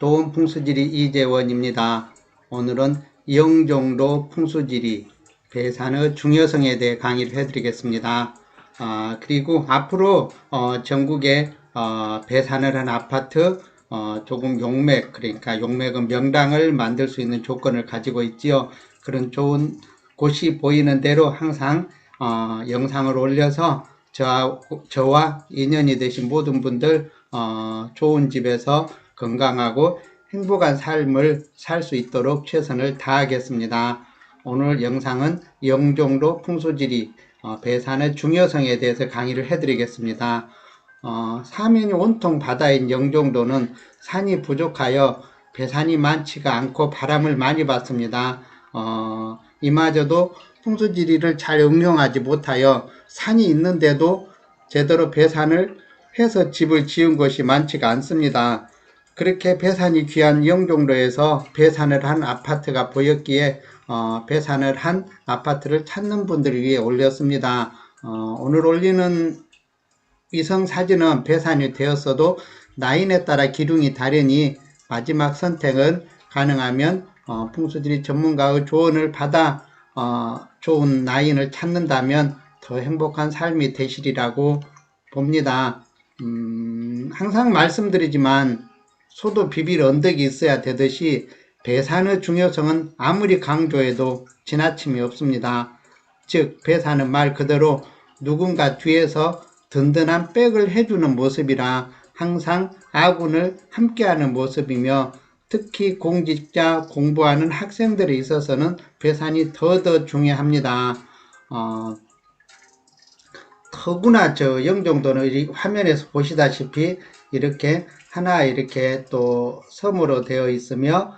도움 풍수지리 이재원입니다. 오늘은 영종도 풍수지리 배산의 중요성에 대해 강의를 해드리겠습니다. 그리고 앞으로 전국에 배산을 한 아파트 조금 용맥, 그러니까 용맥은 명당을 만들 수 있는 조건을 가지고 있지요. 그런 좋은 곳이 보이는 대로 항상 영상을 올려서 저와 인연이 되신 모든 분들 좋은 집에서 건강하고 행복한 삶을 살 수 있도록 최선을 다하겠습니다. 오늘 영상은 영종도 풍수지리 배산의 중요성에 대해서 강의를 해드리겠습니다. 사면이 온통 바다인 영종도는 산이 부족하여 배산이 많지가 않고 바람을 많이 받습니다. 이마저도 풍수지리를 잘 응용하지 못하여 산이 있는데도 제대로 배산을 해서 집을 지은 곳이 많지가 않습니다. 그렇게 배산이 귀한 영종도에서 배산을 한 아파트가 보였기에 배산을 한 아파트를 찾는 분들을 위해 올렸습니다. 오늘 올리는 위성 사진은 배산이 되었어도 라인에 따라 기둥이 다르니 마지막 선택은 가능하면 풍수지리 전문가의 조언을 받아 좋은 라인을 찾는다면 더 행복한 삶이 되시리라고 봅니다. 항상 말씀드리지만 소도 비빌 언덕이 있어야 되듯이 배산의 중요성은 아무리 강조해도 지나침이 없습니다. 즉 배산은 말 그대로 누군가 뒤에서 든든한 백을 해주는 모습이라 항상 아군을 함께하는 모습이며 특히 공직자 공부하는 학생들에 있어서는 배산이 더 중요합니다. 더구나 저 영종도는 화면에서 보시다시피 이렇게 하나 이렇게 또 섬으로 되어 있으며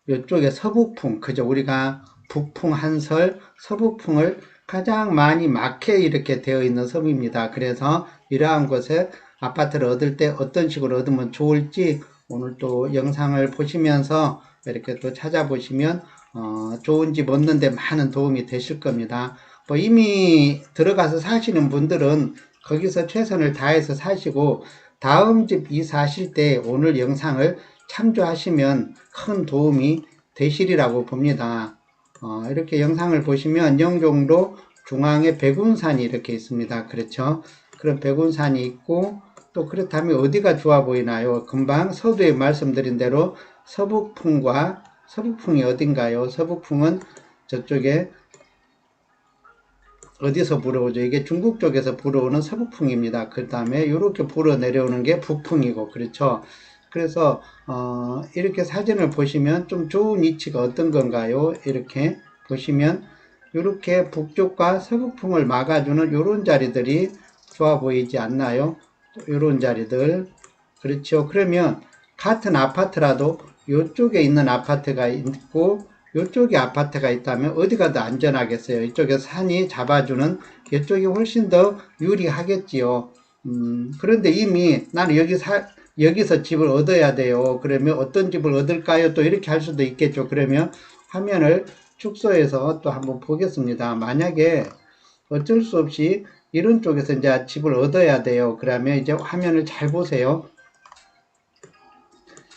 이쪽에 서북풍, 그죠? 우리가 북풍 한설, 서북풍을 가장 많이 막혀 이렇게 되어 있는 섬입니다. 그래서 이러한 곳에 아파트를 얻을 때 어떤 식으로 얻으면 좋을지 오늘 또 영상을 보시면서 이렇게 또 찾아보시면 좋은 집 얻는 데 많은 도움이 되실 겁니다. 뭐 이미 들어가서 사시는 분들은 거기서 최선을 다해서 사시고 다음 집 이사하실 때 오늘 영상을 참조하시면 큰 도움이 되시리라고 봅니다. 이렇게 영상을 보시면 영종도 중앙에 백운산이 이렇게 있습니다. 그렇죠? 그런 백운산이 있고 또 그렇다면 어디가 좋아 보이나요? 금방 서두에 말씀드린 대로 서북풍과 서북풍이 어딘가요? 서북풍은 저쪽에 어디서 불어오죠? 이게 중국 쪽에서 불어오는 서북풍입니다. 그 다음에 이렇게 불어 내려오는 게 북풍이고, 그렇죠? 그래서 이렇게 사진을 보시면 좀 좋은 위치가 어떤 건가요? 이렇게 보시면 이렇게 북쪽과 서북풍을 막아주는 이런 자리들이 좋아 보이지 않나요? 이런 자리들, 그렇죠? 그러면 같은 아파트라도 이쪽에 있는 아파트가 있고 이쪽에 아파트가 있다면 어디가 더 안전하겠어요? 이쪽에 산이 잡아주는 이쪽이 훨씬 더 유리하겠지요. 그런데 이미 나는 여기서 집을 얻어야 돼요. 그러면 어떤 집을 얻을까요? 또 이렇게 할 수도 있겠죠. 그러면 화면을 축소해서 또 한번 보겠습니다. 만약에 어쩔 수 없이 이런 쪽에서 이제 집을 얻어야 돼요. 그러면 이제 화면을 잘 보세요.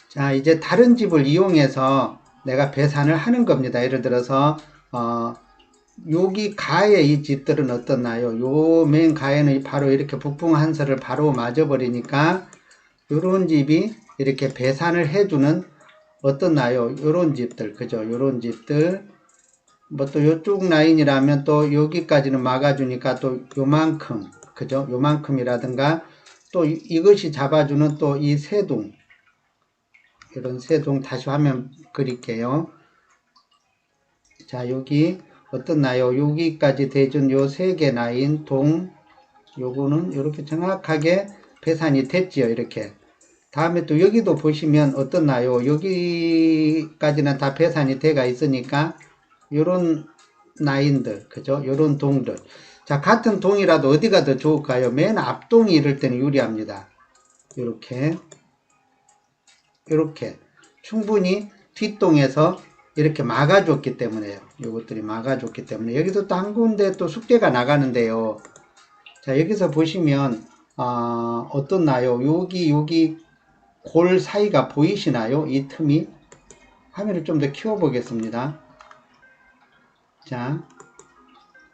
자, 이제 다른 집을 이용해서 내가 배산을 하는 겁니다. 예를 들어서 여기 가에 이 집들은 어떻나요? 요 맨 가에는 바로 이렇게 북풍 한설을 바로 맞아버리니까 요런 집이 이렇게 배산을 해주는 어떻나요? 요런 집들, 그죠? 요런 집들 뭐 또 요쪽 라인이라면 또 여기까지는 막아주니까 또 요만큼, 그죠? 요만큼이라든가 또 이것이 잡아주는 또 이 세동, 이런 세동 다시 화면 그릴게요. 자, 여기 어떻나요? 여기까지 대준 요 세 개 라인 동, 요거는 이렇게 정확하게 배산이 됐지요. 이렇게. 다음에 또 여기도 보시면 어떻나요? 여기까지는 다 배산이 돼가 있으니까 요런 라인들, 그죠? 요런 동들. 자, 같은 동이라도 어디가 더 좋을까요? 맨 앞동이 이럴 때는 유리합니다. 요렇게. 이렇게 충분히 뒷동에서 이렇게 막아줬기 때문에요. 이것들이 막아줬기 때문에 여기서 또 한 군데 또 숙제가 나가는데요. 자, 여기서 보시면 어떻나요? 여기 골 사이가 보이시나요? 이 틈이. 화면을 좀 더 키워 보겠습니다. 자,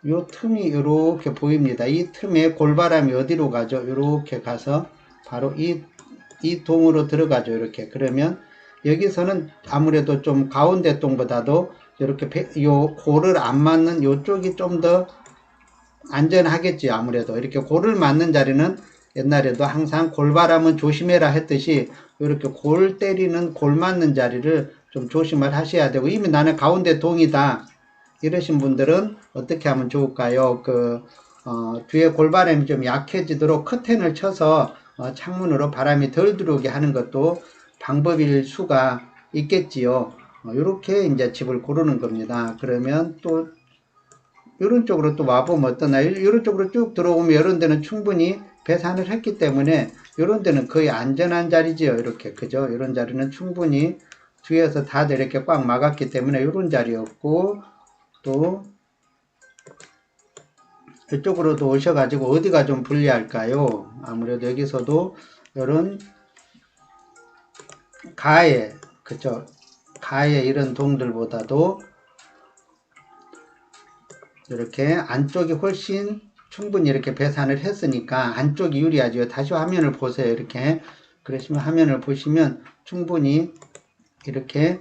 요 틈이 이렇게 보입니다. 이 틈에 골바람이 어디로 가죠? 이렇게 가서 바로 이 동으로 들어가죠. 이렇게. 그러면 여기서는 아무래도 좀 가운데 동보다도 이렇게 요 골을 안 맞는 요쪽이 좀 더 안전하겠지. 아무래도 이렇게 골을 맞는 자리는 옛날에도 항상 골바람은 조심해라 했듯이 이렇게 골 때리는 골 맞는 자리를 좀 조심을 하셔야 되고, 이미 나는 가운데 동이다 이러신 분들은 어떻게 하면 좋을까요? 뒤에 골바람이 좀 약해지도록 커튼을 쳐서 창문으로 바람이 덜 들어오게 하는 것도 방법일 수가 있겠지요. 이렇게 이제 집을 고르는 겁니다. 그러면 또 이런 쪽으로 또 와보면 어떠나요? 이런 쪽으로 쭉 들어오면 이런 데는 충분히 배산을 했기 때문에 이런 데는 거의 안전한 자리지요. 이렇게 그죠? 이런 자리는 충분히 뒤에서 다들 이렇게 꽉 막았기 때문에 이런 자리였고, 또 이쪽으로도 오셔가지고 어디가 좀 불리할까요? 아무래도 여기서도 이런 가해, 그죠? 가해 이런 동들보다도 이렇게 안쪽이 훨씬 충분히 이렇게 배산을 했으니까 안쪽이 유리하죠. 다시 화면을 보세요. 이렇게 그러시면 화면을 보시면 충분히 이렇게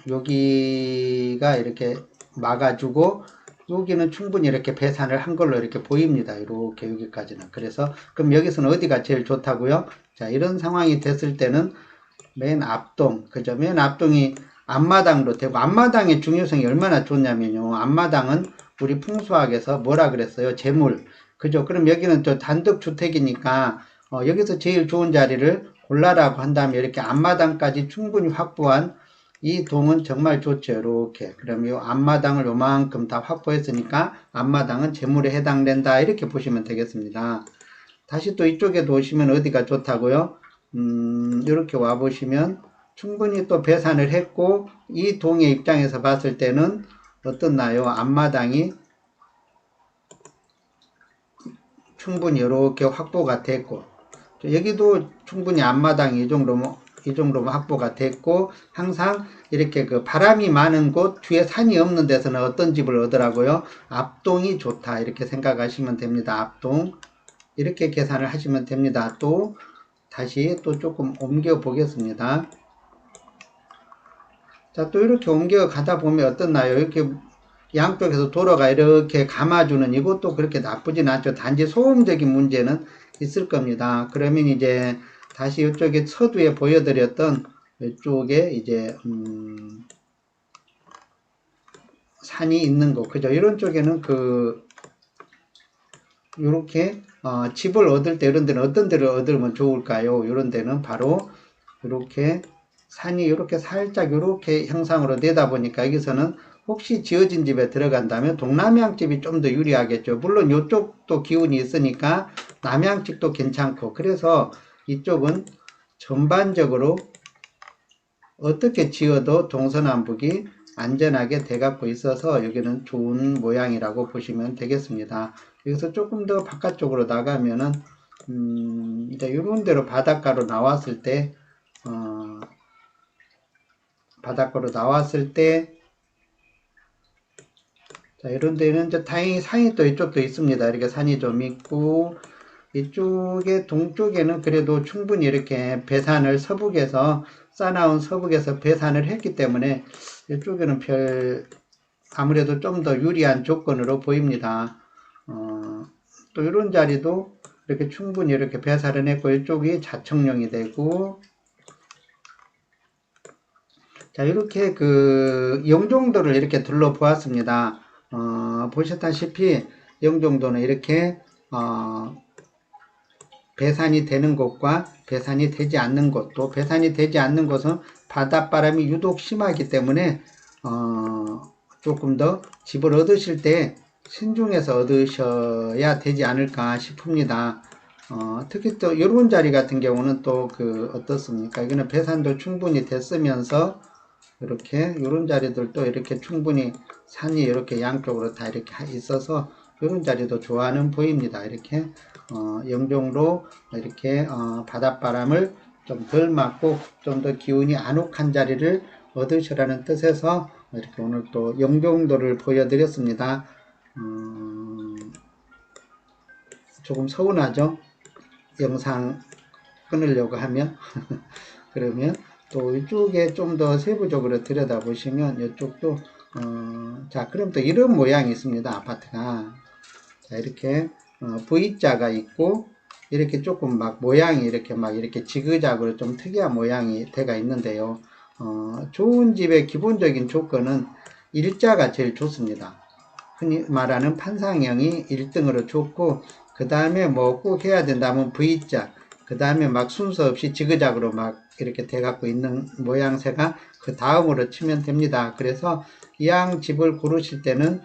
여기가 이렇게 막아주고 여기는 충분히 이렇게 배산을 한 걸로 이렇게 보입니다. 이렇게 여기까지는. 그래서 그럼 여기서는 어디가 제일 좋다고요? 자, 이런 상황이 됐을 때는 맨 앞동, 그죠? 맨 앞동이 앞마당으로 되고, 앞마당의 중요성이 얼마나 좋냐면요. 앞마당은 우리 풍수학에서 뭐라 그랬어요? 재물. 그죠? 그럼 여기는 또 단독주택이니까, 여기서 제일 좋은 자리를 골라라고 한다면 이렇게 앞마당까지 충분히 확보한 이 동은 정말 좋죠. 이렇게. 그럼 이 앞마당을 요만큼 다 확보했으니까 앞마당은 재물에 해당된다. 이렇게 보시면 되겠습니다. 다시 또 이쪽에도 오시면 어디가 좋다고요? 이렇게 와 보시면 충분히 또 배산을 했고, 이 동의 입장에서 봤을 때는 어떻나요? 앞마당이 충분히 이렇게 확보가 됐고, 여기도 충분히 앞마당이 이 정도면 확보가 됐고, 항상 이렇게 그 바람이 많은 곳, 뒤에 산이 없는 데서는 어떤 집을 얻으라고요? 앞동이 좋다. 이렇게 생각하시면 됩니다. 앞동. 이렇게 계산을 하시면 됩니다. 또 다시 또 조금 옮겨 보겠습니다. 자, 또 이렇게 옮겨 가다 보면 어떻나요? 이렇게 양쪽에서 도로가 이렇게 감아주는 이것도 그렇게 나쁘진 않죠. 단지 소음적인 문제는 있을 겁니다. 그러면 이제 다시 이쪽에 서두에 보여드렸던 이쪽에 이제 산이 있는 곳, 그죠? 이런 쪽에는 이렇게 집을 얻을 때 이런 데는 어떤 데를 얻으면 좋을까요? 이런 데는 바로 이렇게 산이 이렇게 살짝 이렇게 형상으로 내다 보니까 여기서는 혹시 지어진 집에 들어간다면 동남향 집이 좀 더 유리하겠죠. 물론 이쪽도 기운이 있으니까 남향 집도 괜찮고, 그래서 이쪽은 전반적으로 어떻게 지어도 동서남북이 안전하게 돼갖고 있어서 여기는 좋은 모양이라고 보시면 되겠습니다. 여기서 조금 더 바깥쪽으로 나가면은 이제 이런 데로 바닷가로 나왔을 때 자, 이런 데는 이제 다행히 산이 또 이쪽도 있습니다. 이렇게 산이 좀 있고, 이쪽에 동쪽에는 그래도 충분히 이렇게 배산을 서북에서 싸나운 서북에서 배산을 했기 때문에 이쪽에는 아무래도 좀 더 유리한 조건으로 보입니다. 또 이런 자리도 이렇게 충분히 이렇게 배산을 했고, 이쪽이 자청령이 되고, 자, 이렇게 영종도를 이렇게 둘러보았습니다. 보셨다시피 영종도는 이렇게 배산이 되는 곳과 배산이 되지 않는 곳, 또 배산이 되지 않는 곳은 바닷바람이 유독 심하기 때문에 조금 더 집을 얻으실 때 신중해서 얻으셔야 되지 않을까 싶습니다. 특히 또 이런 자리 같은 경우는 또 어떻습니까? 이거는 배산도 충분히 됐으면서 이렇게 이런 자리들도 이렇게 충분히 산이 이렇게 양쪽으로 다 이렇게 있어서 이런 자리도 좋아하는 보입니다. 이렇게 영종로 이렇게 바닷바람을 좀 덜 맞고 좀 더 기운이 아늑한 자리를 얻으시라는 뜻에서 이렇게 오늘 또 영종도를 보여드렸습니다. 조금 서운하죠? 영상 끊으려고 하면. 그러면 또 이쪽에 좀 더 세부적으로 들여다보시면 이쪽도 자, 그럼 또 이런 모양이 있습니다. 아파트가. 자, 이렇게 V자가 있고 이렇게 조금 막 모양이 이렇게 막 이렇게 지그작으로 좀 특이한 모양이 돼가 있는데요. 좋은 집의 기본적인 조건은 일자가 제일 좋습니다. 흔히 말하는 판상형이 1등으로 좋고, 그 다음에 뭐 꼭 해야 된다면 V자, 그 다음에 막 순서 없이 지그작으로 막 이렇게 돼갖고 있는 모양새가 그 다음으로 치면 됩니다. 그래서 이왕 집을 고르실 때는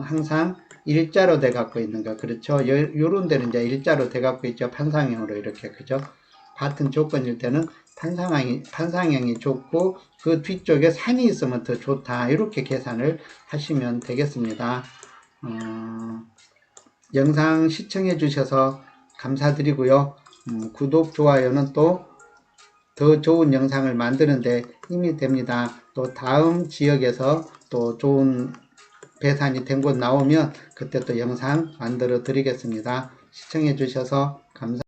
항상 일자로 돼 갖고 있는 거, 그렇죠? 요런 데는 이제 일자로 돼 갖고 있죠. 판상형으로 이렇게, 그죠? 같은 조건일 때는 판상형이 좋고 그 뒤쪽에 산이 있으면 더 좋다, 이렇게 계산을 하시면 되겠습니다. 영상 시청해 주셔서 감사드리고요. 구독, 좋아요는 또 더 좋은 영상을 만드는데 힘이 됩니다. 또 다음 지역에서 또 좋은 배산이 된 곳 나오면 그때 또 영상 만들어 드리겠습니다. 시청해 주셔서 감사합니다.